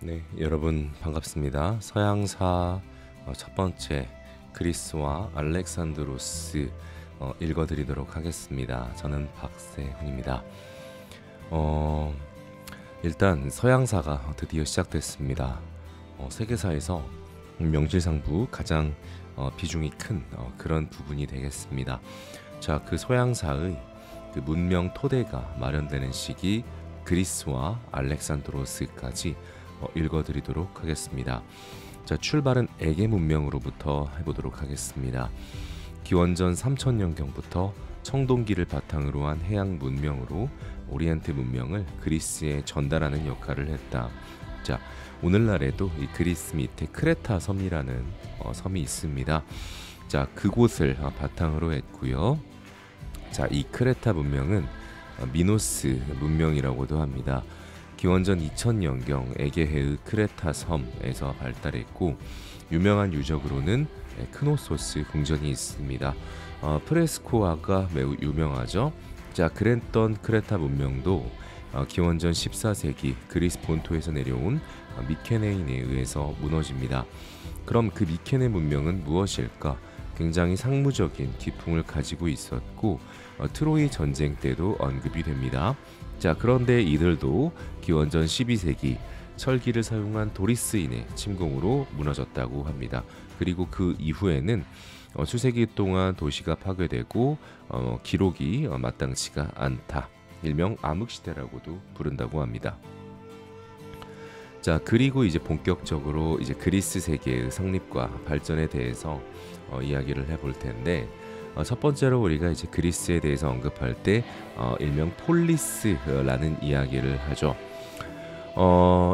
네, 여러분 반갑습니다. 서양사 첫 번째 그리스와 알렉산드로스 읽어드리도록 하겠습니다. 저는 박세훈입니다. 어, 일단 서양사가 드디어 시작됐습니다. 세계사에서 명실상부 가장 비중이 큰 그런 부분이 되겠습니다. 자, 그 서양사의 그 문명 토대가 마련되는 시기 그리스와 알렉산드로스까지 읽어드리도록 하겠습니다. 자, 출발은 에게 문명으로부터 해보도록 하겠습니다. 기원전 3000년경부터 청동기를 바탕으로 한 해양 문명으로 오리엔트 문명을 그리스에 전달하는 역할을 했다. 자, 오늘날에도 이 그리스 밑에 크레타 섬이라는 섬이 있습니다. 자, 그곳을 바탕으로 했고요. 자, 이 크레타 문명은 미노스 문명이라고도 합니다. 기원전 2000년경 에게해의 크레타 섬에서 발달했고 유명한 유적으로는 크노소스 궁전이 있습니다. 프레스코화가 매우 유명하죠. 자, 그랬던 크레타 문명도 기원전 14세기 그리스 본토에서 내려온 미케네인에 의해서 무너집니다. 그럼 그 미케네 문명은 무엇일까? 굉장히 상무적인 기풍을 가지고 있었고 트로이 전쟁 때도 언급이 됩니다. 자, 그런데 이들도 기원전 12세기 철기를 사용한 도리스인의 침공으로 무너졌다고 합니다. 그리고 그 이후에는 수세기 동안 도시가 파괴되고 기록이 마땅치가 않다. 일명 암흑시대라고도 부른다고 합니다. 자, 그리고 이제 본격적으로 이제 그리스 세계의 성립과 발전에 대해서 이야기를 해볼 텐데 첫 번째로 우리가 이제 그리스에 대해서 언급할 때 일명 폴리스라는 이야기를 하죠.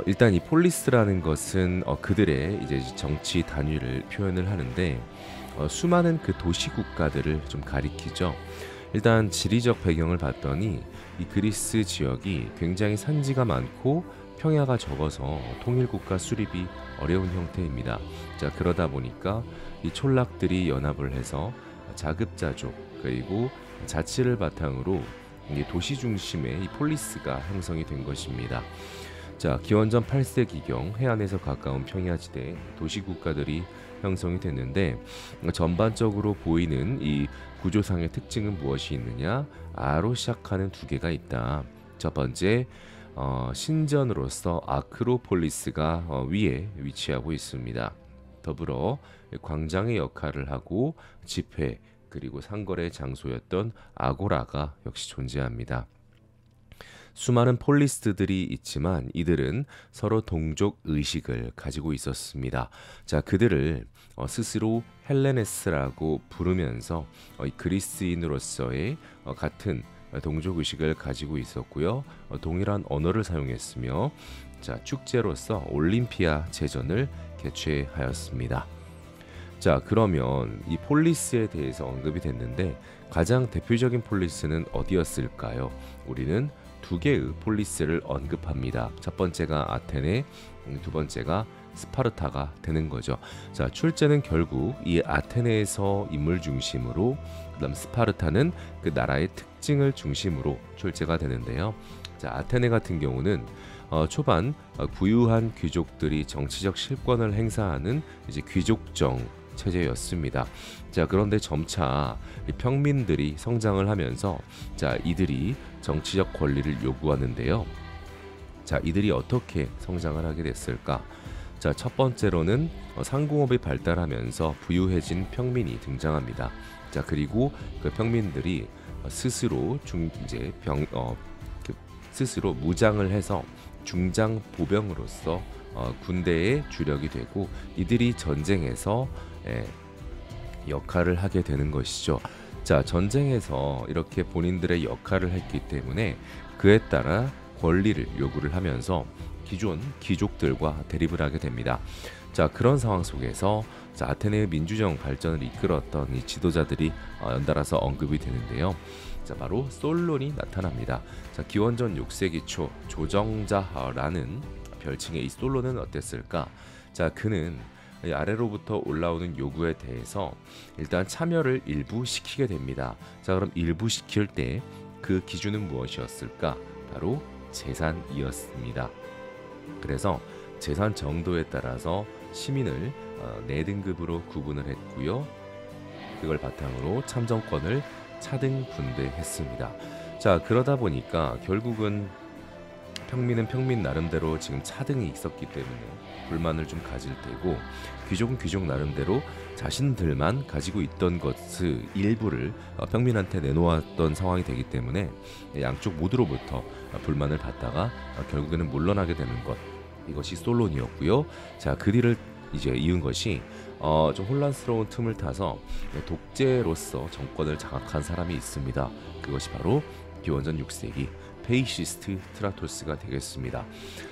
일단 이 폴리스라는 것은 그들의 이제 정치 단위를 표현을 하는데 수많은 그 도시 국가들을 좀 가리키죠. 일단 지리적 배경을 봤더니 이 그리스 지역이 굉장히 산지가 많고 평야가 적어서 통일국가 수립이 어려운 형태입니다. 자, 그러다 보니까 이 촌락들이 연합을 해서 자급자족 그리고 자치를 바탕으로 도시 중심의 이 폴리스가 형성이 된 것입니다. 자, 기원전 8세기경 해안에서 가까운 평야지대 도시국가들이 형성이 됐는데 전반적으로 보이는 이 구조상의 특징은 무엇이 있느냐? 아로 시작하는 두 개가 있다. 첫 번째, 신전으로서 아크로폴리스가 위에 위치하고 있습니다. 더불어 광장의 역할을 하고 집회 그리고 상거래 장소였던 아고라가 역시 존재합니다. 수많은 폴리스들이 있지만 이들은 서로 동족 의식을 가지고 있었습니다. 자, 그들을 스스로 헬레네스라고 부르면서 그리스인으로서의 같은 동족 의식을 가지고 있었고요. 동일한 언어를 사용했으며 자, 축제로서 올림피아 제전을 개최하였습니다. 자, 그러면 이 폴리스에 대해서 언급이 됐는데 가장 대표적인 폴리스는 어디였을까요? 우리는 두 개의 폴리스를 언급합니다. 첫 번째가 아테네, 두 번째가 스파르타가 되는 거죠. 자, 출제는 결국 이 아테네에서 인물 중심으로, 그다음 스파르타는 그 나라의 특징을 중심으로 출제가 되는데요. 자, 아테네 같은 경우는 초반 부유한 귀족들이 정치적 실권을 행사하는 이제 귀족정 체제였습니다. 자, 그런데 점차 평민들이 성장을 하면서 자, 이들이 정치적 권리를 요구하는데요. 자, 이들이 어떻게 성장을 하게 됐을까? 자, 첫 번째로는 상공업이 발달하면서 부유해진 평민이 등장합니다. 자, 그리고 그 평민들이 스스로 스스로 무장을 해서 중장 보병으로서 군대의 주력이 되고 이들이 전쟁에서 역할을 하게 되는 것이죠. 자, 전쟁에서 이렇게 본인들의 역할을 했기 때문에 그에 따라 권리를 요구를 하면서 기존 귀족들과 대립을 하게 됩니다. 자, 그런 상황 속에서 자, 아테네의 민주정 발전을 이끌었던 이 지도자들이 연달아서 언급이 되는데요. 자, 바로 솔론이 나타납니다. 자, 기원전 6세기 초 조정자라는 별칭의 이 솔론은 어땠을까? 자, 그는 아래로부터 올라오는 요구에 대해서 일단 참여를 일부 시키게 됩니다. 자, 그럼 일부 시킬 때 그 기준은 무엇이었을까? 바로 재산이었습니다. 그래서 재산 정도에 따라서 시민을 4등급으로 구분을 했고요. 그걸 바탕으로 참정권을 차등 분배했습니다. 자, 그러다 보니까 결국은 평민은 평민 나름대로 지금 차등이 있었기 때문에 불만을 좀 가질 테고, 귀족은 귀족 나름대로 자신들만 가지고 있던 것을 일부를 평민한테 내놓았던 상황이 되기 때문에 양쪽 모두로부터 불만을 받다가 결국에는 물러나게 되는 것, 이것이 솔론이었고요. 자, 그 뒤를 이제 이은 것이 좀 혼란스러운 틈을 타서 독재로서 정권을 장악한 사람이 있습니다. 그것이 바로 기원전 6세기 페이시스트 트라토스가 되겠습니다.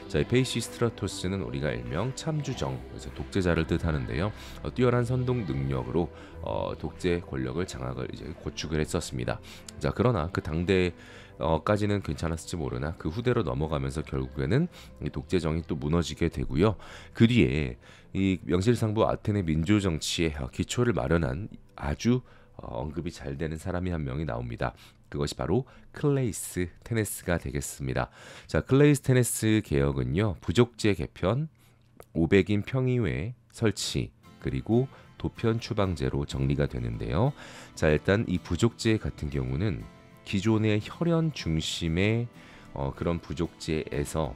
자, 이 페이시스트라토스는 우리가 일명 참주정, 그래서 독재자를 뜻하는데요. 뛰어난 선동 능력으로 독재 권력을 장악을 이제 구축을 했었습니다. 자, 그러나 그 당대까지는 괜찮았을지 모르나 그 후대로 넘어가면서 결국에는 이 독재정이 또 무너지게 되고요. 그 뒤에 이 명실상부 아테네 민주 정치의 기초를 마련한 아주 언급이 잘 되는 사람이 한 명이 나옵니다. 그것이 바로 클레이스테네스가 되겠습니다. 자, 클레이스테네스 개혁은요, 부족제 개편, 500인 평의회 설치, 그리고 도편 추방제로 정리가 되는데요. 자, 일단 이 부족제 같은 경우는 기존의 혈연 중심의 그런 부족제에서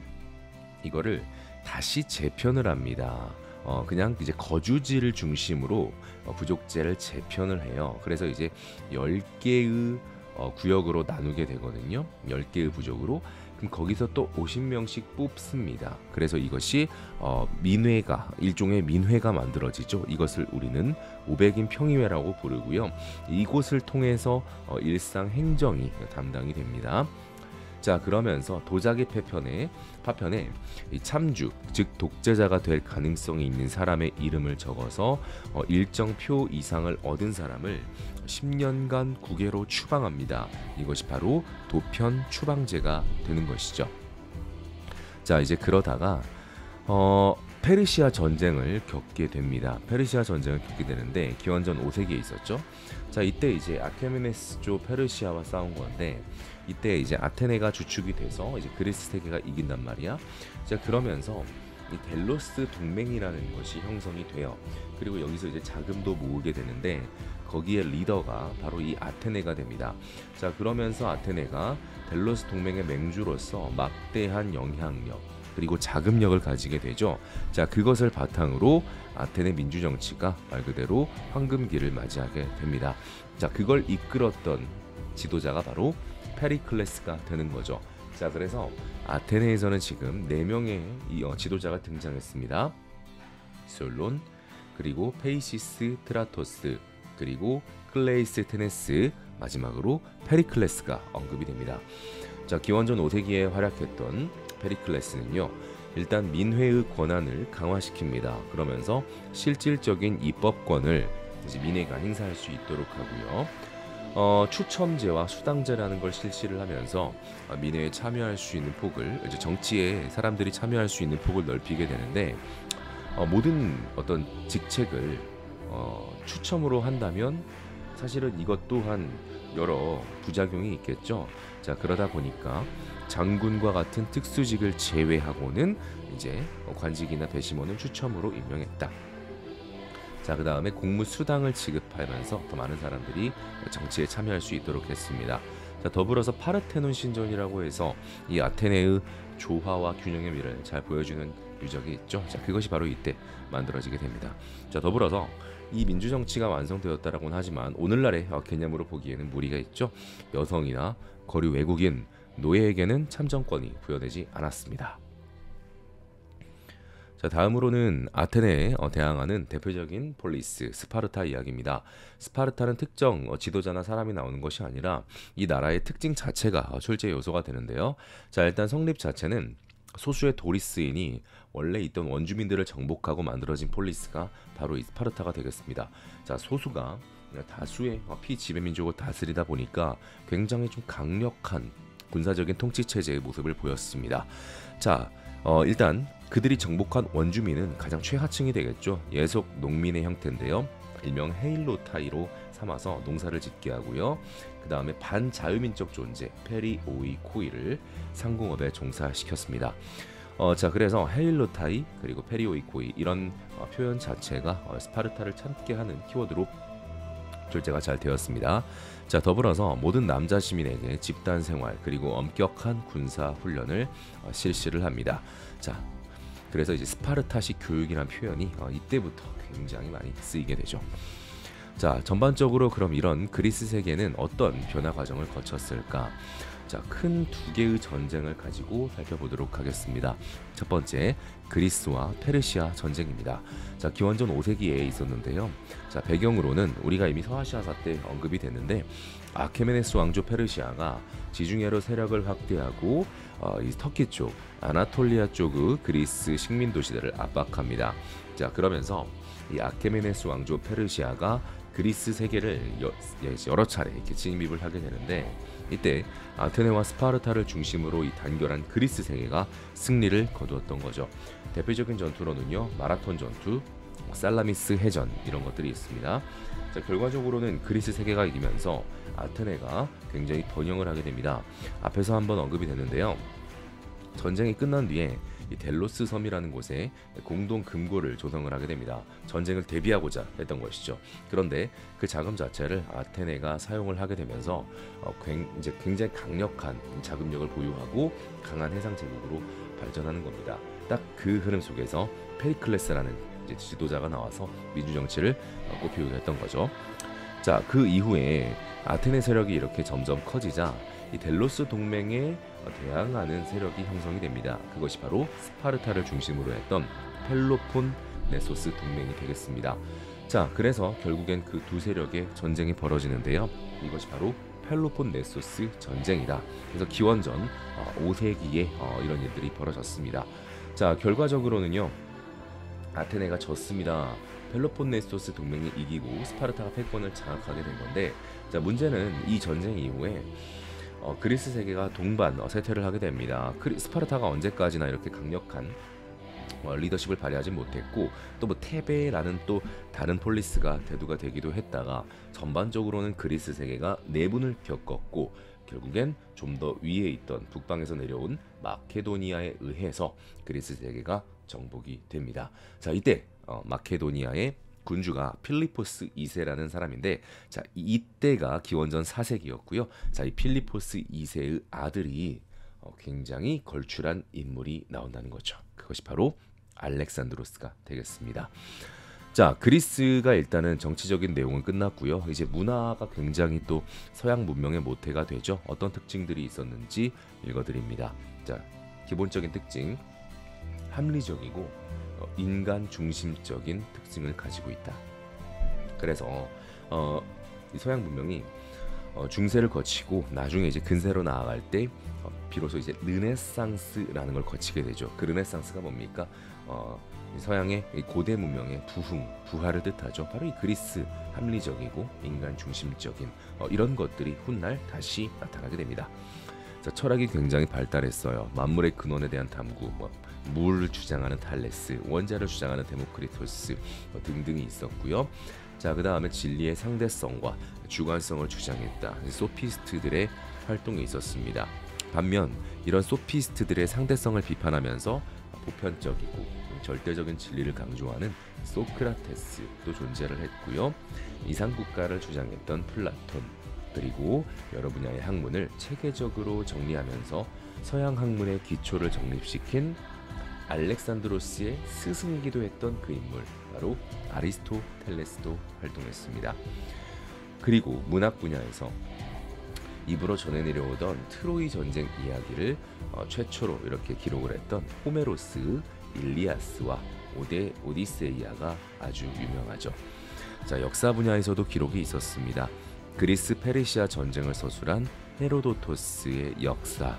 이거를 다시 재편을 합니다. 그냥 이제 거주지를 중심으로 부족제를 재편을 해요. 그래서 이제 10개의 구역으로 나누게 되거든요. 10개의 부족으로. 그럼 거기서 또 50명씩 뽑습니다. 그래서 이것이 민회가, 일종의 민회가 만들어지죠. 이것을 우리는 500인 평의회라고 부르고요. 이곳을 통해서 일상 행정이 담당이 됩니다. 자, 그러면서 도자기 파편에 이 참주, 즉 독재자가 될 가능성이 있는 사람의 이름을 적어서 일정 표 이상을 얻은 사람을 10년간 국외로 추방합니다. 이것이 바로 도편 추방제가 되는 것이죠. 자, 이제 그러다가 페르시아 전쟁을 겪게 됩니다. 페르시아 전쟁을 겪게 되는데 기원전 5세기에 있었죠. 자, 이때 이제 아케메네스조 페르시아와 싸운 건데, 이때 이제 아테네가 주축이 돼서 이제 그리스 세계가 이긴단 말이야. 자, 그러면서 이 델로스 동맹이라는 것이 형성이 돼요. 그리고 여기서 이제 자금도 모으게 되는데 거기에 리더가 바로 이 아테네가 됩니다. 자, 그러면서 아테네가 델로스 동맹의 맹주로서 막대한 영향력 그리고 자금력을 가지게 되죠. 자, 그것을 바탕으로 아테네 민주 정치가 말 그대로 황금기를 맞이하게 됩니다. 자, 그걸 이끌었던 지도자가 바로 페리클레스가 되는 거죠. 자, 그래서 아테네에서는 지금 4명의 지도자가 등장했습니다. 솔론, 그리고 페이시스 트라토스, 그리고 클레이스테네스, 마지막으로 페리클레스가 언급이 됩니다. 자, 기원전 5세기에 활약했던 페리클레스는요, 일단 민회의 권한을 강화시킵니다. 그러면서 실질적인 입법권을 이제 민회가 행사할 수 있도록 하고요. 추첨제와 수당제라는 걸 실시를 하면서 민회에 참여할 수 있는 폭을, 이제 정치에 사람들이 참여할 수 있는 폭을 넓히게 되는데, 모든 어떤 직책을 추첨으로 한다면 사실은 이것 또한 여러 부작용이 있겠죠. 자, 그러다 보니까 장군과 같은 특수직을 제외하고는 이제 관직이나 배심원은 추첨으로 임명했다. 자, 그 다음에 공무수당을 지급하면서 더 많은 사람들이 정치에 참여할 수 있도록 했습니다. 자, 더불어서 파르테논 신전이라고 해서 이 아테네의 조화와 균형의 미를 잘 보여주는 유적이 있죠. 자, 그것이 바로 이때 만들어지게 됩니다. 자, 더불어서 이 민주정치가 완성되었다라고는 하지만 오늘날의 개념으로 보기에는 무리가 있죠. 여성이나 거류 외국인, 노예에게는 참정권이 부여되지 않았습니다. 자, 다음으로는 아테네에 대항하는 대표적인 폴리스 스파르타 이야기입니다. 스파르타는 특정 지도자나 사람이 나오는 것이 아니라 이 나라의 특징 자체가 출제 요소가 되는데요. 자, 일단 성립 자체는 소수의 도리스인이 원래 있던 원주민들을 정복하고 만들어진 폴리스가 바로 이 스파르타가 되겠습니다. 자, 소수가 다수의 피지배민족을 다스리다 보니까 굉장히 좀 강력한 군사적인 통치 체제의 모습을 보였습니다. 자, 일단 그들이 정복한 원주민은 가장 최하층이 되겠죠. 예속 농민의 형태인데요. 일명 헤일로타이로 삼아서 농사를 짓게 하고요. 그 다음에 반자유민적 존재 페리오이코이를 상공업에 종사시켰습니다. 자 그래서 헤일로타이 그리고 페리오이코이 이런 표현 자체가 스파르타를 찾게 하는 키워드로 출제가 잘 되었습니다. 자 더불어서 모든 남자 시민에게 집단 생활 그리고 엄격한 군사 훈련을 실시를 합니다. 자 그래서 이제 스파르타식 교육이란 표현이 이때부터 굉장히 많이 쓰이게 되죠. 자 전반적으로 그럼 이런 그리스 세계는 어떤 변화 과정을 거쳤을까? 자, 큰 두 개의 전쟁을 가지고 살펴보도록 하겠습니다. 첫 번째, 그리스와 페르시아 전쟁입니다. 자, 기원전 5세기에 있었는데요. 자, 배경으로는 우리가 이미 서아시아사 때 언급이 됐는데 아케메네스 왕조 페르시아가 지중해로 세력을 확대하고 이 터키 쪽, 아나톨리아 쪽의 그리스 식민 도시들을 압박합니다. 자, 그러면서 이 아케메네스 왕조 페르시아가 그리스 세계를 여러 차례 이렇게 침입을 하게 되는데 이때 아테네와 스파르타를 중심으로 이 단결한 그리스 세계가 승리를 거두었던 거죠. 대표적인 전투로는요 마라톤 전투, 살라미스 해전 이런 것들이 있습니다. 자, 결과적으로는 그리스 세계가 이기면서 아테네가 굉장히 번영을 하게 됩니다. 앞에서 한번 언급이 됐는데요. 전쟁이 끝난 뒤에 이 델로스 섬이라는 곳에 공동 금고를 조성을 하게 됩니다. 전쟁을 대비하고자 했던 것이죠. 그런데 그 자금 자체를 아테네가 사용을 하게 되면서 이제 굉장히 강력한 자금력을 보유하고 강한 해상 제국으로 발전하는 겁니다. 딱 그 흐름 속에서 페리클레스라는 이제 지도자가 나와서 민주 정치를 꽃피우게 했던 거죠. 자, 그 이후에 아테네 세력이 이렇게 점점 커지자 이 델로스 동맹에 대항하는 세력이 형성이 됩니다. 그것이 바로 스파르타를 중심으로 했던 펠로폰네소스 동맹이 되겠습니다. 자, 그래서 결국엔 그 두 세력의 전쟁이 벌어지는데요. 이것이 바로 펠로폰네소스 전쟁이다. 그래서 기원전 5세기에 이런 일들이 벌어졌습니다. 자, 결과적으로는요. 아테네가 졌습니다. 펠로폰네소스 동맹이 이기고 스파르타가 패권을 장악하게 된 건데, 자 문제는 이 전쟁 이후에 그리스 세계가 동반 쇠퇴를 하게 됩니다. 스파르타가 언제까지나 이렇게 강력한 리더십을 발휘하지 못했고 또 뭐 테베라는 또 다른 폴리스가 대두가 되기도 했다가 전반적으로는 그리스 세계가 내분을 겪었고 결국엔 좀 더 위에 있던 북방에서 내려온 마케도니아에 의해서 그리스 세계가 정복이 됩니다. 자 이때 마케도니아의 군주가 필리포스 2세라는 사람인데 자 이때가 기원전 4세기였고요. 자 이 필리포스 2세의 아들이 굉장히 걸출한 인물이 나온다는 거죠. 그것이 바로 알렉산드로스가 되겠습니다. 자 그리스가 일단은 정치적인 내용은 끝났고요. 이제 문화가 굉장히 또 서양 문명의 모태가 되죠. 어떤 특징들이 있었는지 읽어드립니다. 자 기본적인 특징 합리적이고 인간 중심적인 특징을 가지고 있다. 그래서 이 서양 문명이 중세를 거치고 나중에 이제 근세로 나아갈 때 비로소 이제 르네상스라는 걸 거치게 되죠. 그 르네상스가 뭡니까? 서양의 고대 문명의 부활을 뜻하죠. 바로 이 그리스 합리적이고 인간 중심적인 이런 것들이 훗날 다시 나타나게 됩니다. 자, 철학이 굉장히 발달했어요. 만물의 근원에 대한 탐구, 물을 주장하는 탈레스, 원자를 주장하는 데모크리토스 등등이 있었고요. 자, 그 다음에 진리의 상대성과 주관성을 주장했다. 소피스트들의 활동이 있었습니다. 반면 이런 소피스트들의 상대성을 비판하면서 보편적이고 절대적인 진리를 강조하는 소크라테스도 존재를 했고요. 이상국가를 주장했던 플라톤 그리고 여러 분야의 학문을 체계적으로 정리하면서 서양 학문의 기초를 정립시킨 알렉산드로스의 스승이기도 했던 그 인물 바로 아리스토텔레스도 활동했습니다. 그리고 문학 분야에서 입으로 전해내려오던 트로이 전쟁 이야기를 최초로 이렇게 기록을 했던 호메로스, 일리아스와 오디세이아가 아주 유명하죠. 자, 역사 분야에서도 기록이 있었습니다. 그리스 페르시아 전쟁을 서술한 헤로도토스의 역사,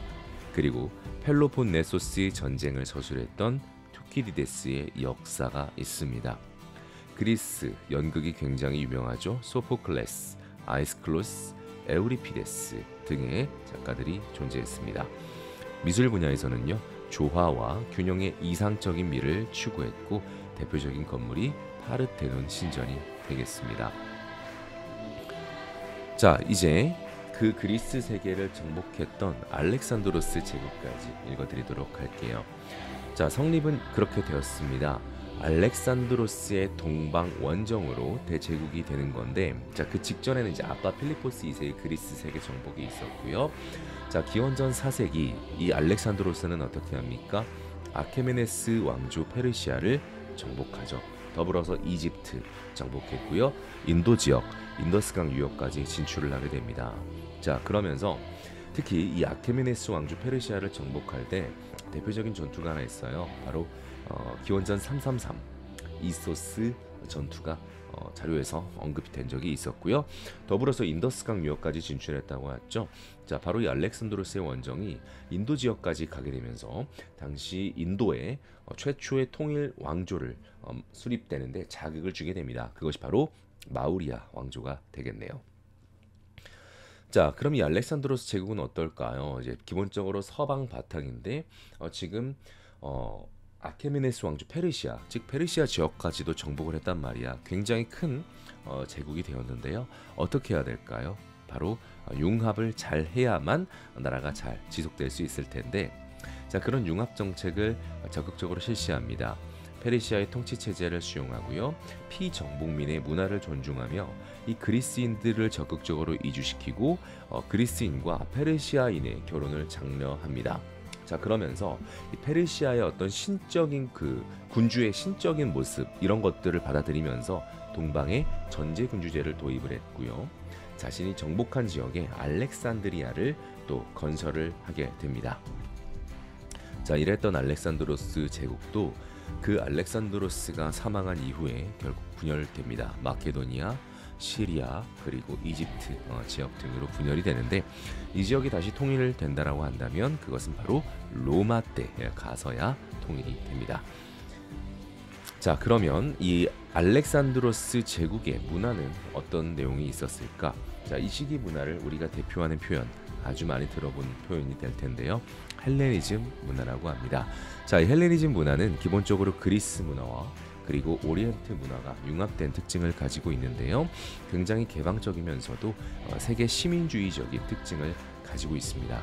그리고 펠로폰네소스 전쟁을 서술했던 투키디데스의 역사가 있습니다. 그리스 연극이 굉장히 유명하죠. 소포클레스, 아이스클로스, 에우리피데스 등의 작가들이 존재했습니다. 미술 분야에서는요. 조화와 균형의 이상적인 미를 추구했고 대표적인 건물이 파르테논 신전이 되겠습니다. 자, 이제 그 그리스 세계를 정복했던 알렉산드로스 제국까지 읽어드리도록 할게요. 자, 성립은 그렇게 되었습니다. 알렉산드로스의 동방 원정으로 대제국이 되는 건데, 자, 그 직전에는 이제 아빠 필리포스 2세의 그리스 세계 정복이 있었고요. 자, 기원전 4세기 이 알렉산드로스는 어떻게 합니까? 아케메네스 왕조 페르시아를 정복하죠. 더불어서 이집트 정복했고요. 인도 지역, 인더스강 유역까지 진출을 하게 됩니다. 자, 그러면서 특히 이 아케메네스 왕조 페르시아를 정복할 때 대표적인 전투가 하나 있어요. 바로 기원전 333 이소스 전투가 자료에서 언급이 된 적이 있었고요. 더불어서 인더스강 유역까지 진출했다고 했죠. 자, 바로 이 알렉산드로스의 원정이 인도 지역까지 가게 되면서 당시 인도의 최초의 통일 왕조를 수립되는데 자극을 주게 됩니다. 그것이 바로 마우리아 왕조가 되겠네요. 자, 그럼 이 알렉산드로스 제국은 어떨까요? 이제 기본적으로 서방 바탕인데 지금 아케메네스 왕조 페르시아, 즉 페르시아 지역까지도 정복을 했단 말이야. 굉장히 큰 제국이 되었는데요. 어떻게 해야 될까요? 바로 융합을 잘 해야만 나라가 잘 지속될 수 있을 텐데, 자, 그런 융합 정책을 적극적으로 실시합니다. 페르시아의 통치 체제를 수용하고요. 피정복민의 문화를 존중하며 이 그리스인들을 적극적으로 이주시키고 그리스인과 페르시아인의 결혼을 장려합니다. 자, 그러면서 이 페르시아의 어떤 신적인 그 군주의 신적인 모습 이런 것들을 받아들이면서 동방에 전제 군주제를 도입을 했고요. 자신이 정복한 지역에 알렉산드리아를 또 건설을 하게 됩니다. 자, 이랬던 알렉산드로스 제국도 그 알렉산드로스가 사망한 이후에 결국 분열됩니다. 마케도니아, 시리아 그리고 이집트 지역 등으로 분열이 되는데, 이 지역이 다시 통일된다라고 한다면 그것은 바로 로마 때 가서야 통일이 됩니다. 자, 그러면 이 알렉산드로스 제국의 문화는 어떤 내용이 있었을까? 자, 이 시기 문화를 우리가 대표하는 표현, 아주 많이 들어본 표현이 될 텐데요. 헬레니즘 문화라고 합니다. 자, 이 헬레니즘 문화는 기본적으로 그리스 문화와 그리고 오리엔트 문화가 융합된 특징을 가지고 있는데요. 굉장히 개방적이면서도 세계 시민주의적인 특징을 가지고 있습니다.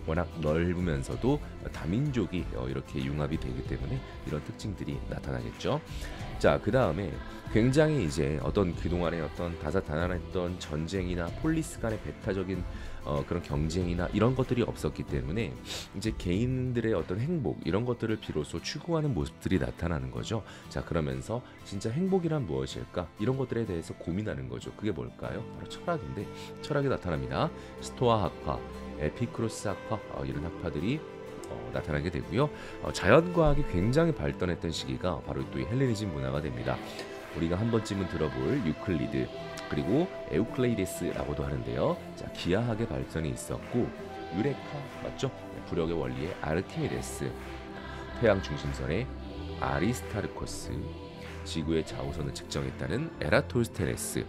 워낙 넓으면서도 다민족이 이렇게 융합이 되기 때문에 이런 특징들이 나타나겠죠. 자, 그 다음에 굉장히 이제 어떤 그동안의 어떤 다사다난했던 전쟁이나 폴리스 간의 배타적인 그런 경쟁이나 이런 것들이 없었기 때문에 이제 개인들의 어떤 행복 이런 것들을 비로소 추구하는 모습들이 나타나는 거죠. 자, 그러면서 진짜 행복이란 무엇일까? 이런 것들에 대해서 고민하는 거죠. 그게 뭘까요? 바로 철학인데, 철학이 나타납니다. 스토아 학파, 에피쿠로스 학파 이런 학파들이 나타나게 되고요. 자연과학이 굉장히 발전했던 시기가 바로 또 이 헬레니즘 문화가 됩니다. 우리가 한 번쯤은 들어볼 유클리드 그리고 에우클레이데스라고도 하는데요. 자, 기하학의 발전이 있었고, 유레카 맞죠? 부력의 원리의 아르키메데스, 태양 중심선의 아리스타르코스, 지구의 자우선을 측정했다는 에라토스테네스,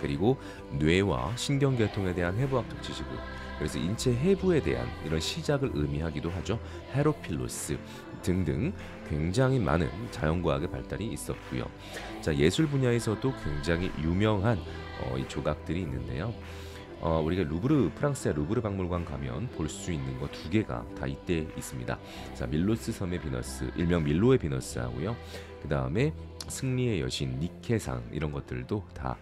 그리고 뇌와 신경계통에 대한 해부학적 지식을, 그래서 인체 해부에 대한 이런 시작을 의미하기도 하죠. 헤로필로스 등등 굉장히 많은 자연과학의 발달이 있었고요. 자, 예술 분야에서도 굉장히 유명한 이 조각들이 있는데요. 우리가 루브르, 프랑스의 루브르 박물관 가면 볼 수 있는 거 두 개가 다 이때 있습니다. 자, 밀로스 섬의 비너스, 일명 밀로의 비너스하고요. 그 다음에 승리의 여신, 니케상 이런 것들도 다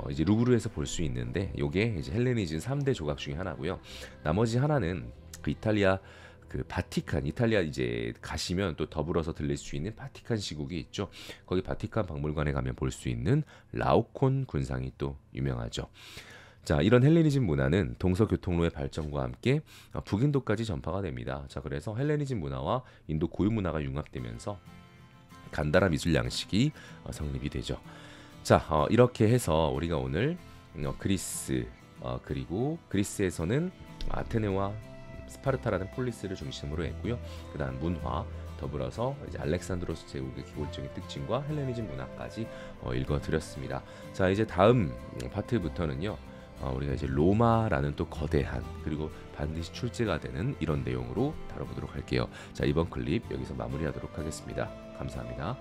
이제 루브르에서 볼 수 있는데, 요게 이제 헬레니즘 3대 조각 중에 하나고요. 나머지 하나는 그 이탈리아 그 바티칸, 이탈리아 이제 가시면 또 더불어서 들릴 수 있는 바티칸 시국이 있죠. 거기 바티칸 박물관에 가면 볼 수 있는 라오콘 군상이 또 유명하죠. 자, 이런 헬레니즘 문화는 동서교통로의 발전과 함께 북인도까지 전파가 됩니다. 자, 그래서 헬레니즘 문화와 인도 고유 문화가 융합되면서 간다라 미술 양식이 성립이 되죠. 자, 이렇게 해서 우리가 오늘 그리스 그리고 그리스에서는 아테네와 스파르타라는 폴리스를 중심으로 했고요. 그다음 문화, 더불어서 이제 알렉산드로스 제국의 기본적인 특징과 헬레니즘 문화까지 읽어드렸습니다. 자, 이제 다음 파트부터는요. 우리가 이제 로마라는 또 거대한 그리고 반드시 출제가 되는 이런 내용으로 다뤄보도록 할게요. 자, 이번 클립 여기서 마무리하도록 하겠습니다. 감사합니다.